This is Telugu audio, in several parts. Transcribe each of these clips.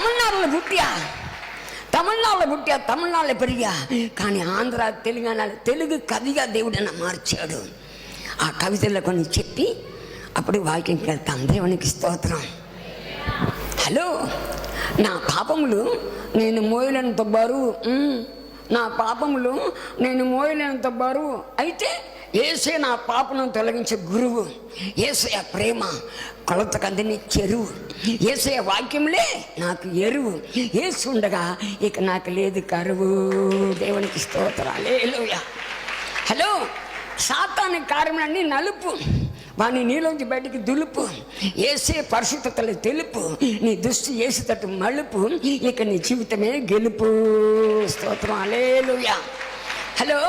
తమిళనాడులో పుట్టా, తమిళనాడులో పెరిగా. కానీ ఆంధ్ర తెలుగు కవిగా దేవుడైనా మార్చాడు. ఆ కవితల్లో కొన్ని చెప్పి అప్పుడు వాక్యంకి వెళ్తాం. దేవునికి స్తోత్రం. హలో, నా పాపములు నేను మోయలేనంత బరువు, అయితే యేసే నా పాపను తొలగించే గురువు. యేసయ్య ప్రేమ కొలతకందని చెరువు. యేసయ్య వాక్యంలే నాకు ఎరువు. యేసు ఉండగా ఇక నాకు లేదు కరువు. దేవునికి స్తోత్రాలు. హల్లెలూయా. హలో, సాతాను కార్యములన్నీ నలుపు, వాని నీలోంచి బయటికి దులుపు. యేసే పరిశుద్ధతలు తెలుపు, నీ దృష్టి యేసుతట్టు మలుపు, ఇక నీ జీవితమే గెలుపు. స్తోత్రం. హల్లెలూయా. హలో,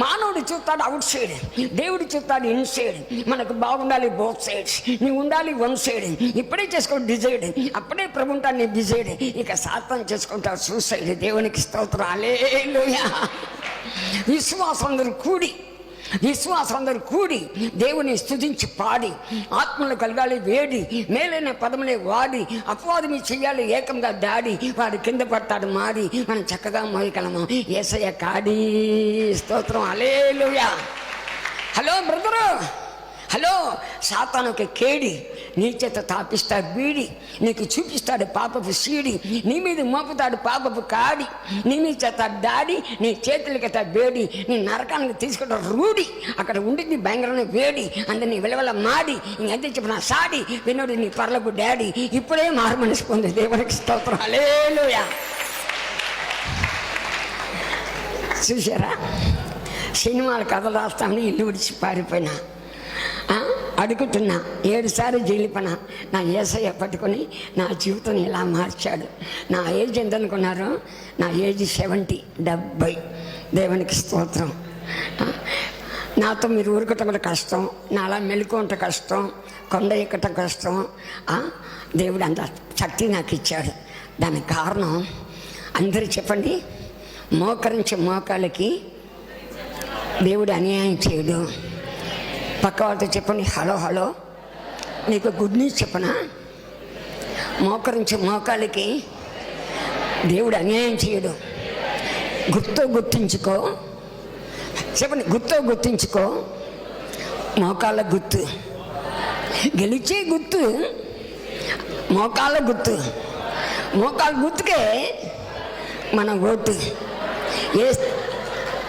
మానవుడు చూస్తాడు అవుట్ సైడ్, దేవుడు చూస్తాడు ఇన్ సైడ్. మనకు బాగుండాలి బోత్ సైడ్స్, నీ ఉండాలి వన్ సైడ్. ఇప్పుడే చేసుకో డిజైడ్, అప్పుడే ప్రభు ఉంటాడు నీ డిజైడ్. ఇక సాతాను చేసుకుంటాడు సూసైడ్. దేవునికి స్తోత్రం. హల్లెలూయా. విశ్వాసందరూ కూడి దేవుని స్తుతించి పాడి, ఆత్మలు కలగాలి వేడి, మేలైన పదములే వాడి, అపవాదమి చెయ్యాలి ఏకంగా దాడి, వాడు కింద పడతాడు మాడి, మనం చక్కగా మోయగలము యేసయ్య కాడి. స్తోత్రం. హల్లెలూయా. హలో బ్రదరు, హలో, సాతానుకి కేడి, నీ చేత తాపిస్తాడు బీడి, నీకు చూపిస్తాడు పాపపు సీడి, నీ మీద మోపుతాడు పాపపు కాడి, నీ మీద చేస్తాడు దాడి, నీ చేతులకి బేడి, నీ నరకానికి తీసుకుంటాడు రూడి. అక్కడ ఉండింది భయంకరమైన వేడి, అందరినీ విలవల మాడి, ఇంకంతే చెప్పిన సాడి, వినోడు నీ పర్లకు డాడీ. ఇప్పుడే మారు మనసు పొంది. దేవునికి స్తోత్రం. హల్లెలూయా. చూసారా, సినిమాలు కథలు రాస్తామని ఇల్లు విడిచి పారిపోయినా, అడుగుతున్నా 7 సార్లు జైలుపన నా యేసయ్య పట్టుకొని నా జీవితం ఇలా మార్చాడు. నా ఏజ్ ఎంత అనుకున్నారు? నా ఏజ్ 70. దేవునికి స్తోత్రం. నాతో మీరు ఊరుకటం కూడా కష్టం, నా అలా మెలుకుంట కష్టం, కొండ ఎక్కటం కష్టం. దేవుడు అంత శక్తి నాకు ఇచ్చాడు. దానికి కారణం అందరూ చెప్పండి, మోకరించే మోకాలకి దేవుడు అన్యాయం చేయడు. పక్క వాళ్ళతో చెప్పండి, హలో, నీకు గుడ్ న్యూస్ చెప్పనా? మోకరించే మోకాలకి దేవుడు అన్యాయం చేయడు. గుర్తుంచుకో. చెప్పండి, గుర్తుంచుకో. మోకాళ్ళ గుర్తు, గెలిచే గుర్తు మోకాళ్ళ గుర్తు. మోకాళ్ళ గుర్తుకే మన ఓటు.